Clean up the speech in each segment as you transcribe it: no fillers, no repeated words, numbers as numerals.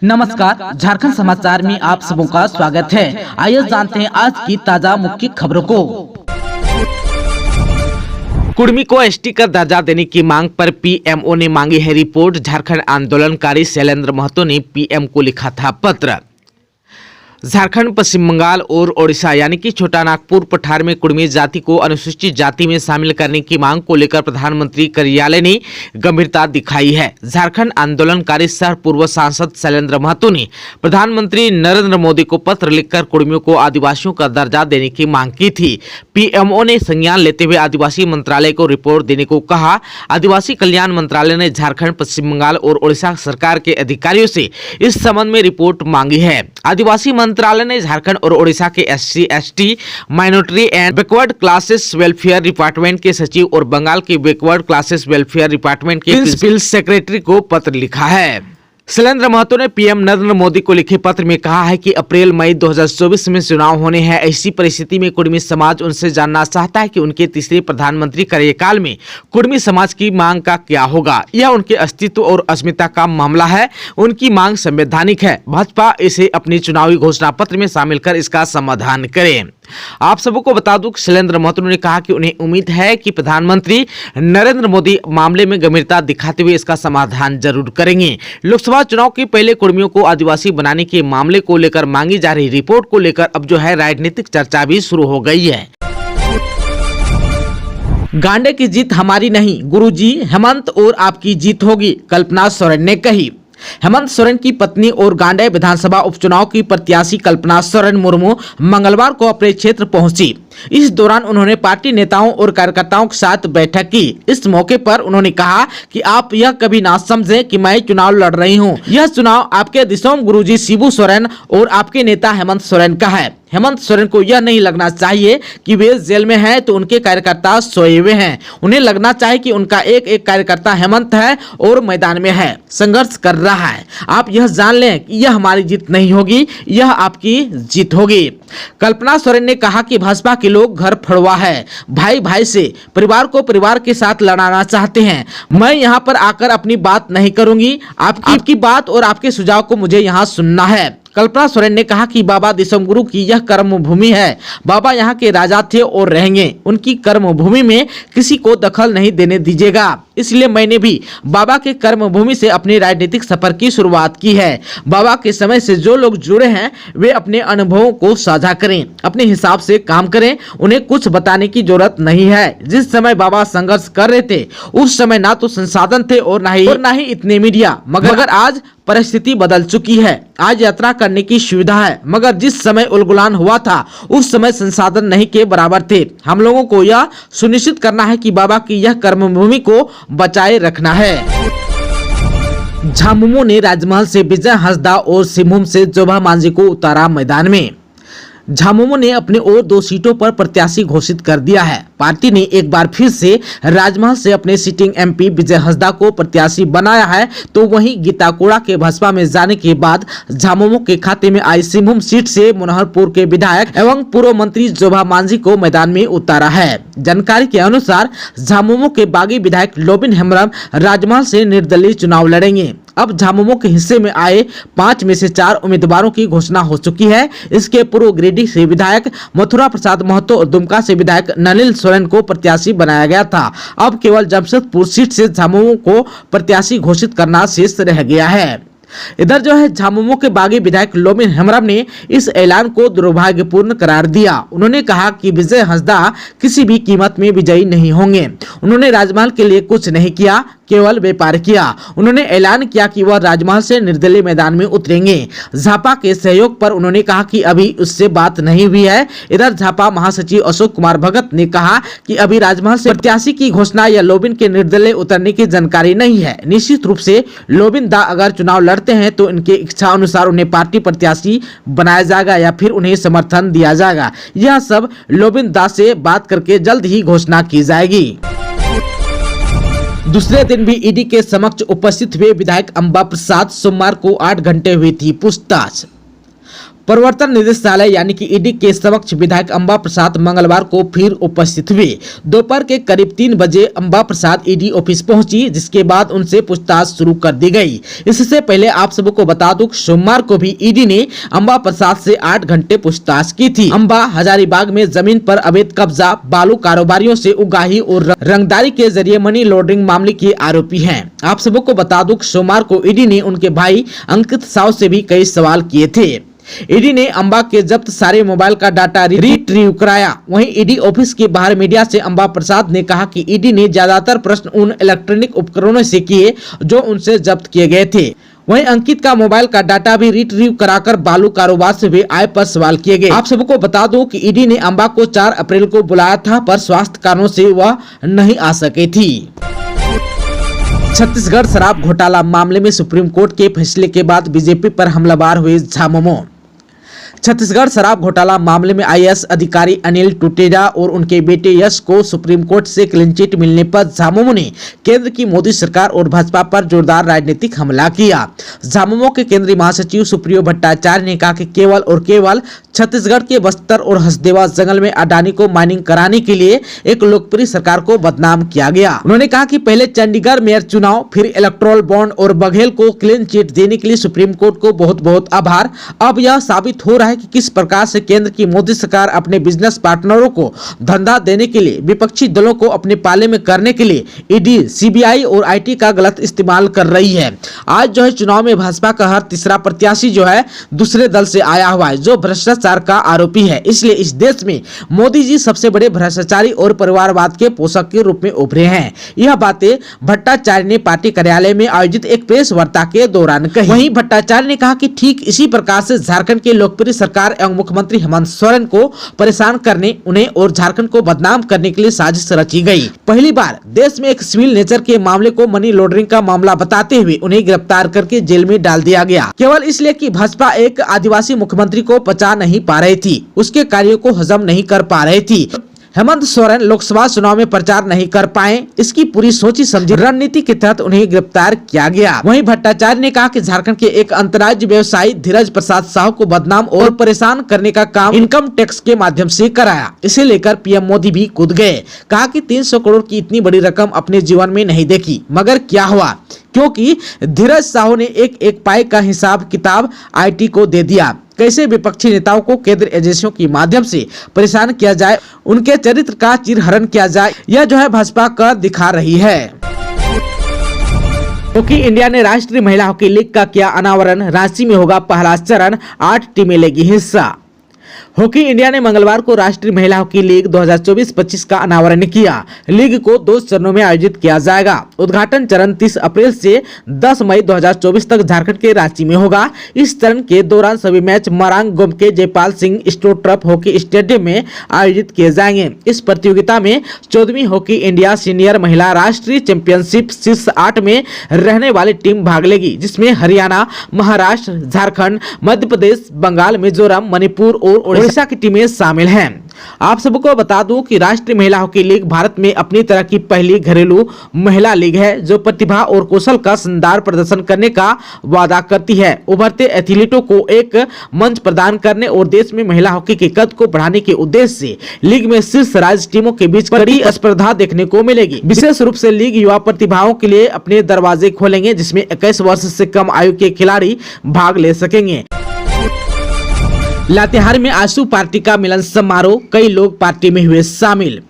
नमस्कार, झारखंड समाचार में आप सबों का स्वागत है। आइए जानते हैं आज की ताजा मुख्य खबरों को। कुर्मी को एसटी का दर्जा देने की मांग पर पीएमओ ने मांगी है रिपोर्ट। झारखंड आंदोलनकारी शैलेंद्र महतो ने पीएम को लिखा था पत्र। झारखंड, पश्चिम बंगाल और ओडिशा यानी कि छोटा नागपुर पठार में कुर्मी जाति को अनुसूचित जाति में शामिल करने की मांग को लेकर प्रधानमंत्री कार्यालय ने गंभीरता दिखाई है। झारखंड आंदोलनकारी सह पूर्व सांसद शैलेंद्र महतो ने प्रधानमंत्री नरेंद्र मोदी को पत्र लिखकर कुर्मियों को आदिवासियों का दर्जा देने की मांग की थी। पीएमओ ने संज्ञान लेते हुए आदिवासी मंत्रालय को रिपोर्ट देने को कहा। आदिवासी कल्याण मंत्रालय ने झारखंड, पश्चिम बंगाल और ओडिशा सरकार के अधिकारियों से इस संबंध में रिपोर्ट मांगी है। आदिवासी मंत्रालय ने झारखंड और ओडिशा के SC, ST, minority and backward classes welfare department के सचिव और बंगाल के बैकवर्ड क्लासेस वेलफेयर डिपार्टमेंट के प्रिंसिपल सेक्रेटरी को पत्र लिखा है। शैलेंद्र महतो ने पीएम नरेंद्र मोदी को लिखे पत्र में कहा है कि अप्रैल मई 2024 में चुनाव होने हैं। ऐसी परिस्थिति में कुर्मी समाज उनसे जानना चाहता है कि उनके तीसरे प्रधानमंत्री कार्यकाल में कुर्मी समाज की मांग का क्या होगा। यह उनके अस्तित्व और अस्मिता का मामला है। उनकी मांग संवैधानिक है। भाजपा इसे अपनी चुनावी घोषणा पत्र में शामिल कर इसका समाधान करे। आप सबको बता दूं, शैलेंद्र महतो ने कहा कि उन्हें उम्मीद है कि प्रधानमंत्री नरेंद्र मोदी मामले में गंभीरता दिखाते हुए इसका समाधान जरूर करेंगे। लोकसभा चुनाव के पहले कुर्मियों को आदिवासी बनाने के मामले को लेकर मांगी जा रही रिपोर्ट को लेकर अब जो है राजनीतिक चर्चा भी शुरू हो गई है। गांडे की जीत हमारी नहीं, गुरुजी हेमंत और आपकी जीत होगी, कल्पना सोरेन ने कही। हेमंत सोरेन की पत्नी और गांडे विधानसभा उपचुनाव की प्रत्याशी कल्पना सोरेन मुर्मू मंगलवार को अपने क्षेत्र पहुंची। इस दौरान उन्होंने पार्टी नेताओं और कार्यकर्ताओं के साथ बैठक की। इस मौके पर उन्होंने कहा कि आप यह कभी ना समझें कि मैं चुनाव लड़ रही हूं। यह चुनाव आपके दिसोम गुरुजी शिबू सोरेन और आपके नेता हेमंत सोरेन का है। हेमंत सोरेन को यह नहीं लगना चाहिए कि वे जेल में हैं तो उनके कार्यकर्ता सोए हुए हैं। उन्हें लगना चाहिए कि उनका एक एक कार्यकर्ता हेमंत है और मैदान में है, संघर्ष कर रहा है। आप यह जान लें कि यह हमारी जीत नहीं होगी, यह आपकी जीत होगी। कल्पना सोरेन ने कहा कि भाजपा के लोग घर फड़वा है, भाई भाई से, परिवार को परिवार के साथ लड़ाना चाहते हैं। मैं यहाँ पर आकर अपनी बात नहीं करूंगी। आपकी बात और आपके सुझाव को मुझे यहाँ सुनना है। कल्पना सोरेन ने कहा कि बाबा दिसोम गुरु की यह कर्म भूमि है। बाबा यहाँ के राजा थे और रहेंगे। उनकी कर्म भूमि में किसी को दखल नहीं देने दीजिएगा। इसलिए मैंने भी बाबा के कर्म भूमि से अपनी राजनीतिक सफर की शुरुआत की है। बाबा के समय से जो लोग जुड़े हैं वे अपने अनुभवों को साझा करें, अपने हिसाब से काम करें। उन्हें कुछ बताने की जरूरत नहीं है। जिस समय बाबा संघर्ष कर रहे थे उस समय ना तो संसाधन थे और ना ही इतने मीडिया, मगर आज परिस्थिति बदल चुकी है। आज यात्रा करने की सुविधा है, मगर जिस समय उलगुलान हुआ था उस समय संसाधन नहीं के बराबर थे। हम लोगों को यह सुनिश्चित करना है कि बाबा की यह कर्मभूमि को बचाए रखना है। झामुमो ने राजमहल से विजय हंसदा और सिंहभूम से जोभा मांझी को उतारा मैदान में। झामुमो ने अपने और 2 सीटों पर प्रत्याशी घोषित कर दिया है। पार्टी ने एक बार फिर से राजमहल से अपने सिटिंग एमपी विजय हंसदा को प्रत्याशी बनाया है, तो वहीं गीता कोड़ा के भाजपा में जाने के बाद झामुमो के खाते में आई सिंहभूम सीट से मनोहरपुर के विधायक एवं पूर्व मंत्री जोभा मांझी को मैदान में उतारा है। जानकारी के अनुसार झामुमो के बागी विधायक लोबिन हेम्ब्रम राजमहल से निर्दलीय चुनाव लड़ेंगे। अब झामुमो के हिस्से में आए 5 में से 4 उम्मीदवारों की घोषणा हो चुकी है। इसके पूर्व गिरिडीह से विधायक मथुरा प्रसाद महतो और दुमका से विधायक नलिन सोरेन को प्रत्याशी बनाया गया था। अब केवल जमशेदपुर सीट से झामुमो को प्रत्याशी घोषित करना शेष रह गया है। इधर जो है झामुमो के बागी विधायक लोबिन हेम्ब्रम ने इस ऐलान को दुर्भाग्यपूर्ण करार दिया। उन्होंने कहा कि विजय हंसदा किसी भी कीमत में विजयी नहीं होंगे। उन्होंने राजमहल के लिए कुछ नहीं किया, केवल व्यापार किया। उन्होंने ऐलान किया कि वह राजमहल से निर्दलीय मैदान में उतरेंगे। झापा के सहयोग पर उन्होंने कहा कि अभी उससे बात नहीं हुई है। इधर झापा महासचिव अशोक कुमार भगत ने कहा कि अभी राजमहल से प्रत्याशी की घोषणा या लोबिन के निर्दलीय उतरने की जानकारी नहीं है। निश्चित रूप से लोबिन दा अगर चुनाव लड़ते हैं तो इनके इच्छा अनुसार उन्हें पार्टी प्रत्याशी बनाया जाएगा या फिर उन्हें समर्थन दिया जाएगा। यह सब लोबिन दा से बात करके जल्द ही घोषणा की जाएगी। दूसरे दिन भी ईडी के समक्ष उपस्थित हुए विधायक अंबा प्रसाद सोमवार को 8 घंटे हुई थी पूछताछ। प्रवर्तन निदेशालय यानी कि ईडी के समक्ष विधायक अंबा प्रसाद मंगलवार को फिर उपस्थित हुए। दोपहर के करीब 3 बजे अंबा प्रसाद ईडी ऑफिस पहुंची, जिसके बाद उनसे पूछताछ शुरू कर दी गई। इससे पहले आप सबको बता दूं, सोमवार को भी ईडी ने अंबा प्रसाद से 8 घंटे पूछताछ की थी। अंबा हजारीबाग में जमीन पर अवैध कब्जा, बालू कारोबारियों से उगाही और रंगदारी के जरिए मनी लॉन्ड्रिंग मामले के आरोपी हैं। आप सबको बता दूं, सोमवार को ईडी ने उनके भाई अंकित साव से भी कई सवाल किए थे। ईडी ने अंबा के जब्त सारे मोबाइल का डाटा रिट्रीव कराया। वहीं ईडी ऑफिस के बाहर मीडिया से अंबा प्रसाद ने कहा कि ईडी ने ज्यादातर प्रश्न उन इलेक्ट्रॉनिक उपकरणों से किए जो उनसे जब्त किए गए थे। वहीं अंकित का मोबाइल का डाटा भी रिट्रीव कराकर बालू कारोबार से हुए आय पर सवाल किए गए। आप सबको बता दो कि ईडी ने अंबा को 4 अप्रैल को बुलाया था, पर स्वास्थ्य कारणों से वह नहीं आ सके थी। छत्तीसगढ़ शराब घोटाला मामले में सुप्रीम कोर्ट के फैसले के बाद बीजेपी पर हमलावर हुए झामुमो। छत्तीसगढ़ शराब घोटाला मामले में आईएएस अधिकारी अनिल टुटेजा और उनके बेटे यश को सुप्रीम कोर्ट से क्लीन चिट मिलने पर झामुमो ने केंद्र की मोदी सरकार और भाजपा पर जोरदार राजनीतिक हमला किया। झामुमो के केंद्रीय महासचिव सुप्रियो भट्टाचार्य ने कहा कि केवल और केवल छत्तीसगढ़ के बस्तर और हसदेवा जंगल में अडानी को माइनिंग कराने के लिए एक लोकप्रिय सरकार को बदनाम किया गया। उन्होंने कहा कि पहले चंडीगढ़ मेयर चुनाव, फिर इलेक्टोरल बॉन्ड और बघेल को क्लीन चिट देने के लिए सुप्रीम कोर्ट को बहुत बहुत आभार। अब यह साबित हो रहा है कि किस प्रकार से केंद्र की मोदी सरकार अपने बिजनेस पार्टनरों को धंधा देने के लिए, विपक्षी दलों को अपने पाले में करने के लिए ईडी, सीबीआई और आईटी का गलत इस्तेमाल कर रही है। आज जो है चुनाव में भाजपा का हर तीसरा प्रत्याशी जो है दूसरे दल से आया हुआ है, जो भ्रष्टाचार का आरोपी है। इसलिए इस देश में मोदी जी सबसे बड़े भ्रष्टाचारी और परिवारवाद के पोषक के रूप में उभरे हैं। यह बातें भट्टाचार्य ने पार्टी कार्यालय में आयोजित एक प्रेस वार्ता के दौरान कही। वहीं भट्टाचार्य ने कहा कि ठीक इसी प्रकार से झारखंड के लोकप्रिय सरकार एवं मुख्यमंत्री हेमंत सोरेन को परेशान करने, उन्हें और झारखंड को बदनाम करने के लिए साजिश रची गई। पहली बार देश में एक सिविल नेचर के मामले को मनी लॉन्ड्रिंग का मामला बताते हुए उन्हें गिरफ्तार करके जेल में डाल दिया गया, केवल इसलिए कि भाजपा एक आदिवासी मुख्यमंत्री को पचा नहीं पा रही थी, उसके कार्यों को हजम नहीं कर पा रही थी। हेमंत सोरेन लोकसभा चुनाव में प्रचार नहीं कर पाए, इसकी पूरी सोची समझी रणनीति के तहत उन्हें गिरफ्तार किया गया। वहीं भट्टाचार्य ने कहा कि झारखंड के एक अंतर्राज्यीय व्यवसायी धीरज प्रसाद साहू को बदनाम और परेशान करने का काम इनकम टैक्स के माध्यम से कराया। इसे लेकर पीएम मोदी भी कूद गए। कहा कि 300 करोड़ की इतनी बड़ी रकम अपने जीवन में नहीं देखी, मगर क्या हुआ, क्योंकि धीरज साहू ने एक पाई का हिसाब किताब आईटी को दे दिया। कैसे विपक्षी नेताओं को केंद्र एजेंसियों के माध्यम से परेशान किया जाए, उनके चरित्र का चिरहरण किया जाए, यह जो है भाजपा कर दिखा रही है। हॉकी इंडिया ने राष्ट्रीय महिला हॉकी लीग का किया अनावरण, रांची में होगा पहला चरण, 8 टीमें लेगी हिस्सा। हॉकी इंडिया ने मंगलवार को राष्ट्रीय महिला हॉकी लीग 2024-25 का अनावरण किया। लीग को 2 चरणों में आयोजित किया जाएगा। उद्घाटन चरण 30 अप्रैल से 10 मई 2024 तक झारखंड के रांची में होगा। इस चरण के दौरान सभी मैच मरांग गोम के जयपाल सिंह स्टोट्रप हॉकी स्टेडियम में आयोजित किए जाएंगे। इस प्रतियोगिता में 14वीं हॉकी इंडिया सीनियर महिला राष्ट्रीय चैंपियनशिप शीर्ष 8 में रहने वाली टीम भाग लेगी, जिसमें हरियाणा, महाराष्ट्र, झारखंड, मध्य प्रदेश, बंगाल, मिजोरम, मणिपुर और ओडिशा की टीमें शामिल हैं। आप सबको बता दूं कि राष्ट्रीय महिला हॉकी लीग भारत में अपनी तरह की पहली घरेलू महिला लीग है, जो प्रतिभा और कौशल का शानदार प्रदर्शन करने का वादा करती है। उभरते एथलीटों को एक मंच प्रदान करने और देश में महिला हॉकी के कद को बढ़ाने के उद्देश्य से लीग में शीर्ष राज्य टीमों के बीच कड़ी स्पर्धा देखने को मिलेगी। विशेष रूप से लीग युवा प्रतिभाओं के लिए अपने दरवाजे खोलेंगे, जिसमें 21 वर्ष से कम आयु के खिलाड़ी भाग ले सकेंगे। लातेहार में आशू पार्टी का मिलन समारोह, कई लोग पार्टी में हुए शामिल।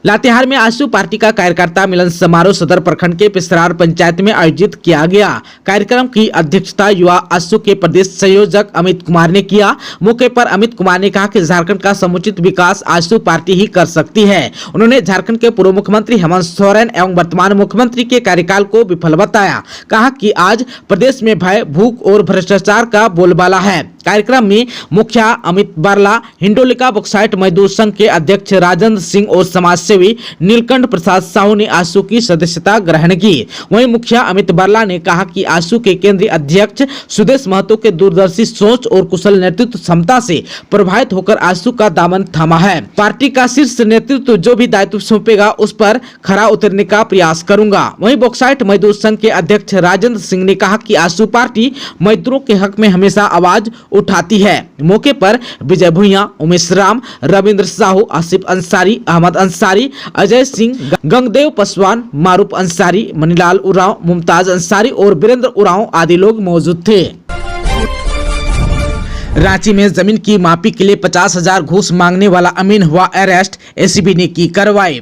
लातेहार में आशू पार्टी का कार्यकर्ता मिलन समारोह सदर प्रखंड के पिसरार पंचायत में आयोजित किया गया। कार्यक्रम की अध्यक्षता युवा आशू के प्रदेश संयोजक अमित कुमार ने किया। मौके पर अमित कुमार ने कहा कि झारखंड का समुचित विकास आशू पार्टी ही कर सकती है। उन्होंने झारखंड के पूर्व मुख्यमंत्री हेमंत सोरेन एवं वर्तमान मुख्यमंत्री के कार्यकाल को विफल बताया। कहा कि आज प्रदेश में भय, भूख और भ्रष्टाचार का बोलबाला है। कार्यक्रम में मुखिया अमित बारला, हिंडोलिका बॉक्साइट मजदूर संघ के अध्यक्ष राजेंद्र सिंह और समाज हुए नीलकंठ प्रसाद साहू ने आजसू की सदस्यता ग्रहण की। वहीं मुखिया अमित बरला ने कहा कि आजसू के केंद्रीय अध्यक्ष सुदेश महतो के दूरदर्शी सोच और कुशल नेतृत्व क्षमता से प्रभावित होकर आजसू का दामन थामा है। पार्टी का शीर्ष नेतृत्व जो भी दायित्व सौंपेगा उस पर खरा उतरने का प्रयास करूंगा। वहीं बॉक्साइट मजदूर संघ के अध्यक्ष राजेंद्र सिंह ने कहा कि आजसू पार्टी मजदूरों के हक में हमेशा आवाज उठाती है। मौके पर विजय भुइया, उमेश राम, रविंद्र साहू, आसिफ अंसारी, अहमद अंसारी, अजय सिंह, गंगदेव पासवान, मारूफ अंसारी, मनीलाल उरांव, मुमताज अंसारी और वीरेंद्र उरांव आदि लोग मौजूद थे। रांची में जमीन की मापी के लिए 50,000 घूस मांगने वाला अमीन हुआ अरेस्ट, एसीबी ने की कार्रवाई।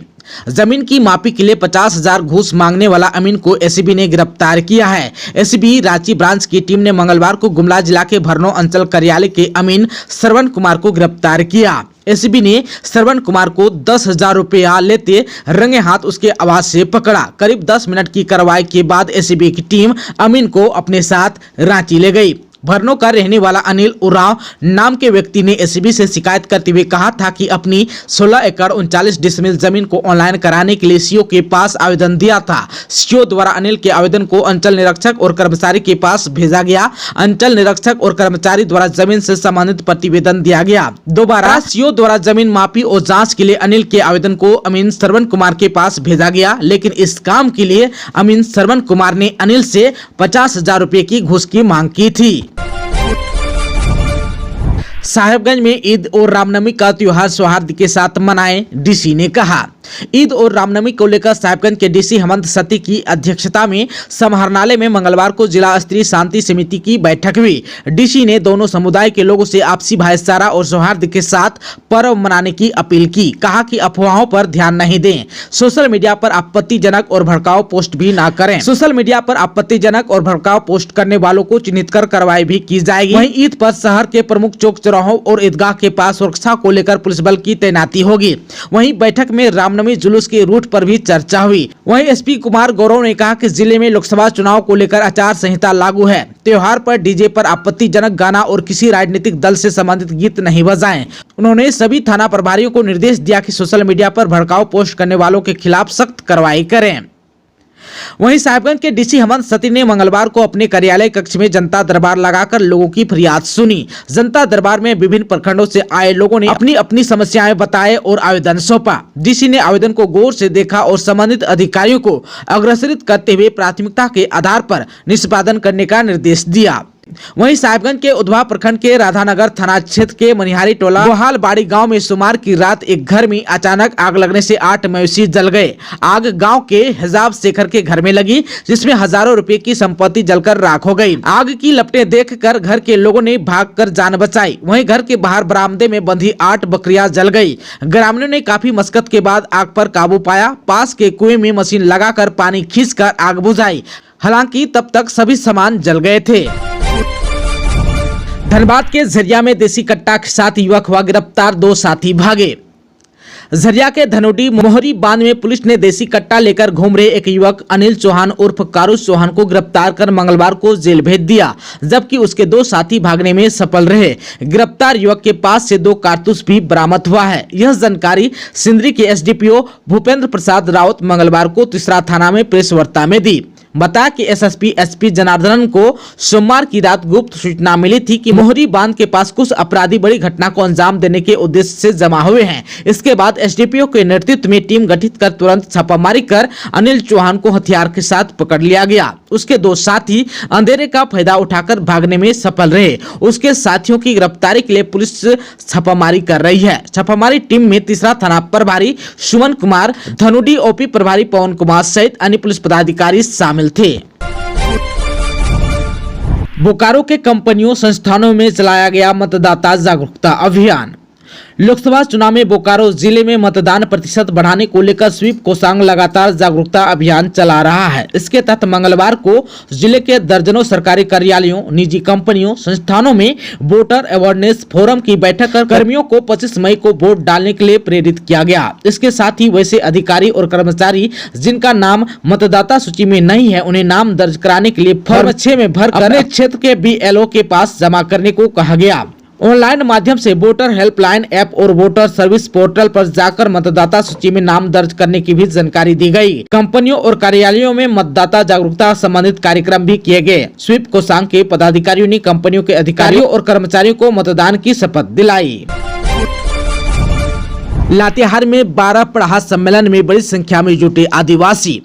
जमीन की मापी के लिए 50,000 घूस मांगने वाला अमीन को एसीबी ने गिरफ्तार किया है। एसीबी रांची ब्रांच की टीम ने मंगलवार को गुमला जिला के भरनो अंचल कार्यालय के अमीन श्रवण कुमार को गिरफ्तार किया। एसीबी ने श्रवण कुमार को 10,000 रुपया लेते रंगे हाथ उसके आवास से पकड़ा। करीब 10 मिनट की कार्रवाई के बाद एसीबी की टीम अमीन को अपने साथ रांची ले गई। भरनो का रहने वाला अनिल उरांव नाम के व्यक्ति ने एसीबी से शिकायत करते हुए कहा था कि अपनी 16 एकड़ 39 डिसमिल जमीन को ऑनलाइन कराने के लिए सीओ के पास आवेदन दिया था। सीओ द्वारा अनिल के आवेदन को अंचल निरीक्षक और कर्मचारी के पास भेजा गया। अंचल निरीक्षक और कर्मचारी द्वारा जमीन से संबंधित प्रतिवेदन दिया गया। दोबारा सीओ द्वारा जमीन मापी और जाँच के लिए अनिल के आवेदन को अमीन श्रवण कुमार के पास भेजा गया, लेकिन इस काम के लिए अमीन श्रवण कुमार ने अनिल से 50,000 रुपए की घूस की मांग की थी। साहेबगंज में ईद और रामनवमी का त्योहार सौहार्द के साथ मनाएं, डीसी ने कहा। ईद और रामनवमी को लेकर साहेबगंज के डीसी हेमंत सती की अध्यक्षता में समाहरणालय में मंगलवार को जिला स्तरीय शांति समिति की बैठक हुई। डीसी ने दोनों समुदाय के लोगों से आपसी भाईचारा और सौहार्द के साथ पर्व मनाने की अपील की। कहा कि अफवाहों पर ध्यान नहीं दें, सोशल मीडिया पर आपत्तिजनक और भड़काऊ पोस्ट भी ना करें। सोशल मीडिया पर आपत्तिजनक और भड़काऊ पोस्ट करने वालों को चिन्हित कर कार्रवाई भी की जाएगी। वहीं ईद पर शहर के प्रमुख चौक चौराहों और ईदगाह के पास सुरक्षा को लेकर पुलिस बल की तैनाती होगी। वहीं बैठक में रामनवमी जुलूस के रूट पर भी चर्चा हुई। वहीं एसपी कुमार गौरव ने कहा कि जिले में लोकसभा चुनाव को लेकर आचार संहिता लागू है। त्योहार पर डीजे पर आपत्तिजनक गाना और किसी राजनीतिक दल से संबंधित गीत नहीं बजाएं। उन्होंने सभी थाना प्रभारियों को निर्देश दिया कि सोशल मीडिया पर भड़काऊ पोस्ट करने वालों के खिलाफ सख्त कार्रवाई करें। वहीं साहिबगंज के डीसी हेमंत सती ने मंगलवार को अपने कार्यालय कक्ष में जनता दरबार लगाकर लोगों की फरियाद सुनी। जनता दरबार में विभिन्न प्रखंडों से आए लोगों ने अपनी अपनी समस्याएं बताए और आवेदन सौंपा। डीसी ने आवेदन को गौर से देखा और संबंधित अधिकारियों को अग्रसरित करते हुए प्राथमिकता के आधार पर निष्पादन करने का निर्देश दिया। वहीं साहिबगंज के उधवा प्रखंड के राधानगर थाना क्षेत्र के मनिहारी टोला गोहाल बाड़ी गांव में सोमवार की रात एक घर में अचानक आग लगने से 8 मवेशी जल गए। आग गांव के हिजाब शेखर के घर में लगी, जिसमें हजारों रुपए की संपत्ति जलकर राख हो गई। आग की लपटें देखकर घर के लोगों ने भागकर जान बचाई। वहीं घर के बाहर बरामदे में बंधी 8 बकरियां जल गई। ग्रामीणों ने काफी मशक्कत के बाद आग पर काबू पाया। पास के कुएं में मशीन लगाकर पानी खींचकर आग बुझाई। हालांकि तब तक सभी सामान जल गए थे। धनबाद के झरिया में देसी कट्टा के साथ युवक हुआ गिरफ्तार, 2 साथी भागे। झरिया के धनोडी मोहरी बांध में पुलिस ने देसी कट्टा लेकर घूम रहे एक युवक अनिल चौहान उर्फ कारू चौहान को गिरफ्तार कर मंगलवार को जेल भेज दिया, जबकि उसके 2 साथी भागने में सफल रहे। गिरफ्तार युवक के पास से 2 कारतूस भी बरामद हुआ है। यह जानकारी सिंदरी के एसडीपीओ भूपेंद्र प्रसाद राउत मंगलवार को तीसरा थाना में प्रेस वार्ता में दी। बताया कि एसएसपी एसपी जनार्दनन को सोमवार की रात गुप्त सूचना मिली थी कि मोहरी बांध के पास कुछ अपराधी बड़ी घटना को अंजाम देने के उद्देश्य से जमा हुए हैं। इसके बाद एसडीपीओ के नेतृत्व में टीम गठित कर तुरंत छापामारी कर अनिल चौहान को हथियार के साथ पकड़ लिया गया। उसके 2 साथी अंधेरे का फायदा उठाकर भागने में सफल रहे। उसके साथियों की गिरफ्तारी के लिए पुलिस छापामारी कर रही है। छापामारी टीम में तीसरा थाना प्रभारी सुमन कुमार, धनुडी ओपी प्रभारी पवन कुमार सहित अन्य पुलिस पदाधिकारी शामिल थे। बोकारो के कंपनियों संस्थानों में चलाया गया मतदाता जागरूकता अभियान। लोकसभा चुनाव में बोकारो जिले में मतदान प्रतिशत बढ़ाने को लेकर स्वीप कोषांग लगातार जागरूकता अभियान चला रहा है। इसके तहत मंगलवार को जिले के दर्जनों सरकारी कार्यालयों, निजी कंपनियों, संस्थानों में वोटर अवेयरनेस फोरम की बैठक कर कर्मियों को 25 मई को वोट डालने के लिए प्रेरित किया गया। इसके साथ ही वैसे अधिकारी और कर्मचारी जिनका नाम मतदाता सूची में नहीं है, उन्हें नाम दर्ज कराने के लिए फॉर्म 6 में भर कर अपने क्षेत्र के BLO के पास जमा करने को कहा गया। ऑनलाइन माध्यम से वोटर हेल्पलाइन ऐप और वोटर सर्विस पोर्टल पर जाकर मतदाता सूची में नाम दर्ज करने की भी जानकारी दी गई। कंपनियों और कार्यालयों में मतदाता जागरूकता संबंधित कार्यक्रम भी किए गए। स्वीप कोषांग के पदाधिकारियों ने कंपनियों के अधिकारियों और कर्मचारियों को मतदान की शपथ दिलाई। लातेहार में 12 पड़ाहा सम्मेलन में बड़ी संख्या में जुटे आदिवासी।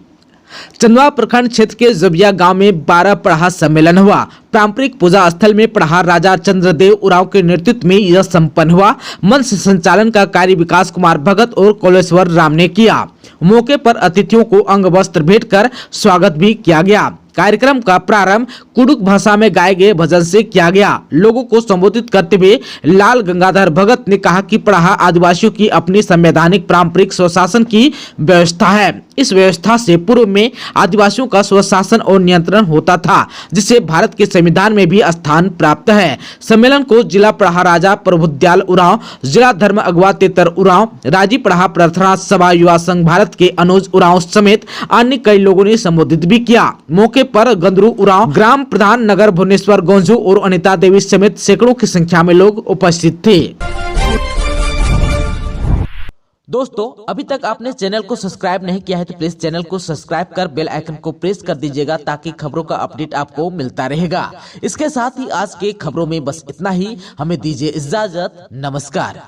चंदवा प्रखंड क्षेत्र के जबिया गांव में 12 पड़ाहा सम्मेलन हुआ। पारंपरिक पूजा स्थल में पड़ाहा राजा चंद्रदेव उरांव के नेतृत्व में यह संपन्न हुआ। मंच संचालन का कार्य विकास कुमार भगत और कोलेश्वर राम ने किया। मौके पर अतिथियों को अंग वस्त्र भेंट कर स्वागत भी किया गया। कार्यक्रम का प्रारंभ कुडुक भाषा में गाए गए भजन से किया गया। लोगों को संबोधित करते हुए लाल गंगाधर भगत ने कहा कि पड़ाहा आदिवासियों की अपनी संवैधानिक पारंपरिक स्वशासन की व्यवस्था है। इस व्यवस्था से पूर्व में आदिवासियों का स्वशासन और नियंत्रण होता था, जिसे भारत के संविधान में भी स्थान प्राप्त है। सम्मेलन को जिला पड़ाहा राजा प्रभुदयाल उरांव, जिला धर्म अगुवा तेतर उरांव, राजी पड़ाहा प्रार्थना सभा युवा संघ भारत के अनुज उरांव समेत अन्य कई लोगों ने संबोधित भी किया। मौके पर गंदरू उरांव, ग्राम प्रधान नगर भुवनेश्वर गोंजू और अनिता देवी समेत सैकड़ों की संख्या में लोग उपस्थित थे। दोस्तों, अभी तक आपने चैनल को सब्सक्राइब नहीं किया है तो प्लीज चैनल को सब्सक्राइब कर बेल आइकन को प्रेस कर दीजिएगा ताकि खबरों का अपडेट आपको मिलता रहेगा। इसके साथ ही आज के खबरों में बस इतना ही। हमें दीजिए इजाजत। नमस्कार।